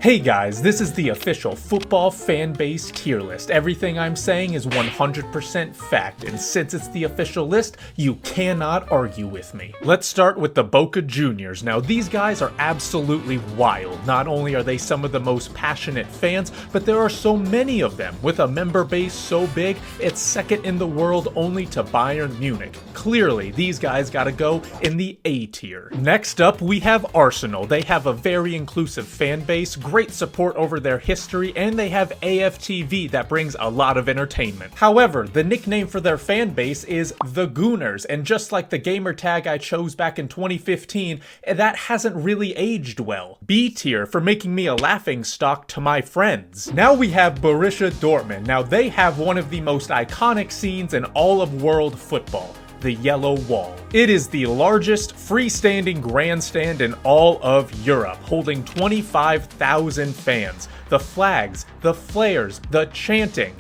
Hey guys, this is the official football fan base tier list. Everything I'm saying is 100% fact, and since it's the official list, you cannot argue with me. Let's start with the Boca Juniors. Now, these guys are absolutely wild. Not only are they some of the most passionate fans, but there are so many of them. With a member base so big, it's second in the world only to Bayern Munich. Clearly, these guys gotta go in the A tier. Next up, we have Arsenal. They have a very inclusive fan base, great support over their history, and they have AFTV that brings a lot of entertainment. However, the nickname for their fan base is the Gooners, and just like the gamer tag I chose back in 2015, that hasn't really aged well. B tier for making me a laughing stock to my friends. Now we have Borussia Dortmund. Now they have one of the most iconic scenes in all of world football: the Yellow Wall. It is the largest freestanding grandstand in all of Europe, holding 25,000 fans. The flags, the flares, the chanting.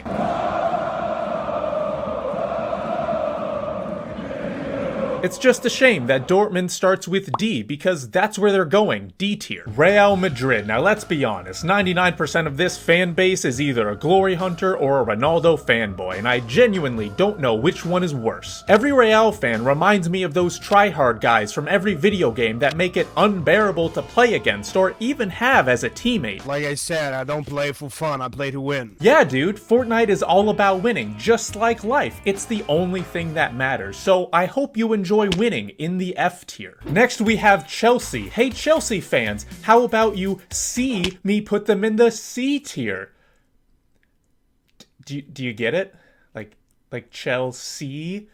It's just a shame that Dortmund starts with D, because that's where they're going, D tier. Real Madrid. Now let's be honest, 99% of this fan base is either a glory hunter or a Ronaldo fanboy, and I genuinely don't know which one is worse. Every Real fan reminds me of those tryhard guys from every video game that make it unbearable to play against or even have as a teammate. Like I said, I don't play for fun, I play to win. Yeah, dude, Fortnite is all about winning, just like life. It's the only thing that matters, so I hope you enjoy winning in the F tier. Next we have Chelsea. Hey Chelsea fans, how about you see me put them in the C tier? Do you get it? Like Chelsea?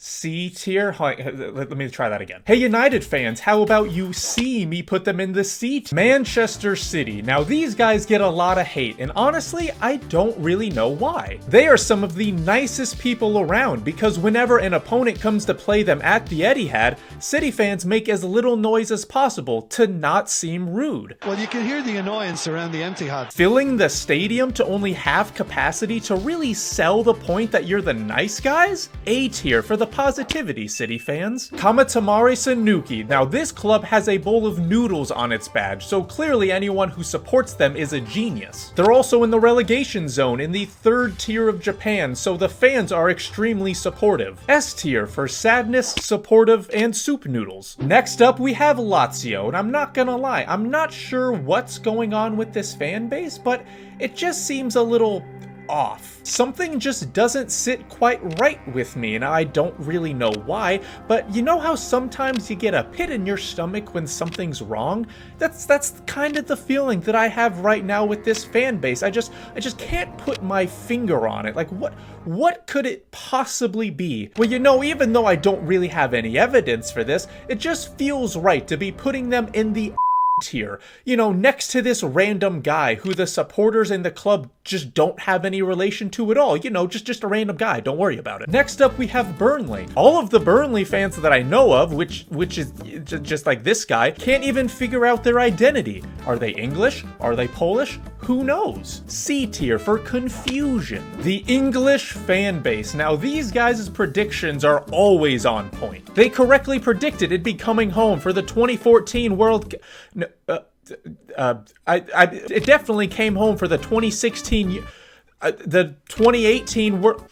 C tier? Let me try that again. Hey United fans, how about you see me put them in the C tier? Manchester City. Now these guys get a lot of hate, and honestly, I don't really know why. They are some of the nicest people around, because whenever an opponent comes to play them at the Etihad, City fans make as little noise as possible to not seem rude. Well, you can hear the annoyance around the Etihad. Filling the stadium to only half capacity to really sell the point that you're the nice guys? A tier for the positivity, City fans. Kamatamare Sanuki. Now this club has a bowl of noodles on its badge, so clearly anyone who supports them is a genius. They're also in the relegation zone in the third tier of Japan, so the fans are extremely supportive. S tier for sadness, supportive, and soup noodles. Next up we have Lazio, and I'm not gonna lie, I'm not sure what's going on with this fan base, but it just seems a little off. Something just doesn't sit quite right with me, and I don't really know why, but you know how sometimes you get a pit in your stomach when something's wrong? That's kind of the feeling that I have right now with this fan base. I just can't put my finger on it. Like what could it possibly be? Well, you know, even though I don't really have any evidence for this, it just feels right to be putting them in the tier, you know, next to this random guy who the supporters in the club just don't have any relation to at all. You know, just a random guy, don't worry about it. Next up we have Burnley. All of the Burnley fans that I know of, which is just like this guy, can't even figure out their identity. Are they English? Are they Polish? Who knows? C tier for confusion. The English fan base. Now these guys' predictions are always on point. They correctly predicted it'd be coming home for the 2014 World it definitely came home for the 2016, the 2018 World.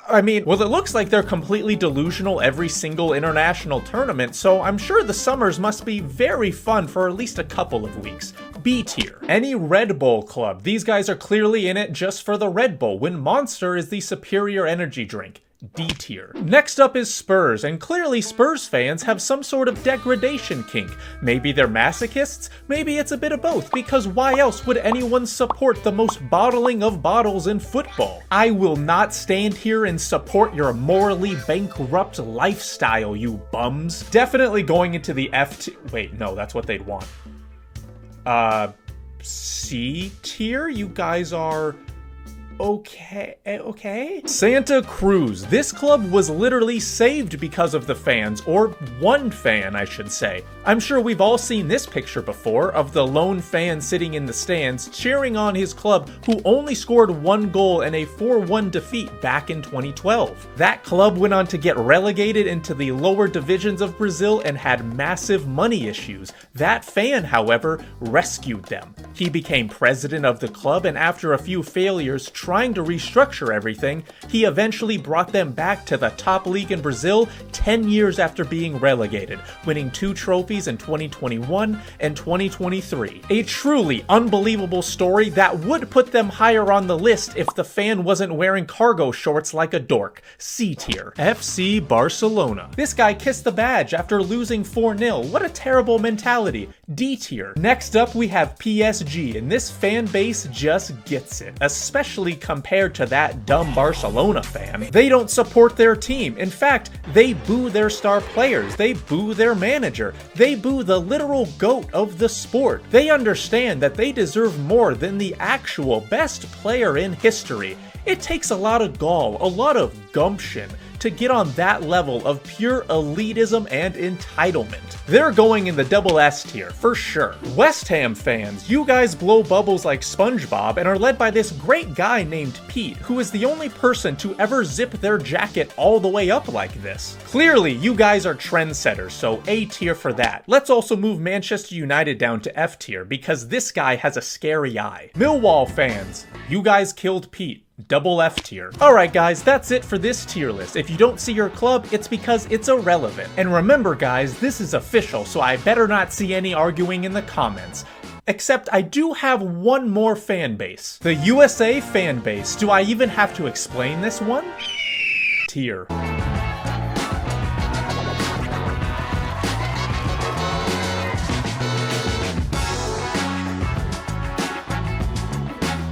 I mean, well, it looks like they're completely delusional every single international tournament, so I'm sure the summers must be very fun for at least a couple of weeks. B tier. Any Red Bull club. These guys are clearly in it just for the Red Bull, when Monster is the superior energy drink. D tier. Next up is Spurs, and clearly Spurs fans have some sort of degradation kink. Maybe they're masochists, maybe it's a bit of both, because why else would anyone support the most bottling of bottles in football? I will not stand here and support your morally bankrupt lifestyle, you bums. Definitely going into the F tier. Wait, no, that's what they'd want. C tier? You guys are Okay. Santa Cruz. This club was literally saved because of the fans, or one fan, I should say. I'm sure we've all seen this picture before of the lone fan sitting in the stands cheering on his club who only scored 1 goal in a 4-1 defeat back in 2012. That club went on to get relegated into the lower divisions of Brazil and had massive money issues. That fan, however, rescued them. He became president of the club, and after a few failures trying to restructure everything, he eventually brought them back to the top league in Brazil 10 years after being relegated, winning 2 trophies in 2021 and 2023. A truly unbelievable story that would put them higher on the list if the fan wasn't wearing cargo shorts like a dork. C tier. FC Barcelona. This guy kissed the badge after losing 4-0. What a terrible mentality. D tier. Next up we have PSG, and this fan base just gets it, especially compared to that dumb Barcelona fan. They don't support their team. In fact, they boo their star players. They boo their manager. They boo the literal GOAT of the sport. They understand that they deserve more than the actual best player in history. It takes a lot of gall, a lot of gumption to get on that level of pure elitism and entitlement. They're going in the double S tier, for sure. West Ham fans, you guys blow bubbles like SpongeBob and are led by this great guy named Pete, who is the only person to ever zip their jacket all the way up like this. Clearly, you guys are trendsetters, so A tier for that. Let's also move Manchester United down to F tier, because this guy has a scary eye. Millwall fans, you guys killed Pete. Double F tier. Alright guys, that's it for this tier list. If you don't see your club, it's because it's irrelevant. And remember guys, this is official, so I better not see any arguing in the comments. Except I do have one more fan base. The USA fan base. Do I even have to explain this one? Tier.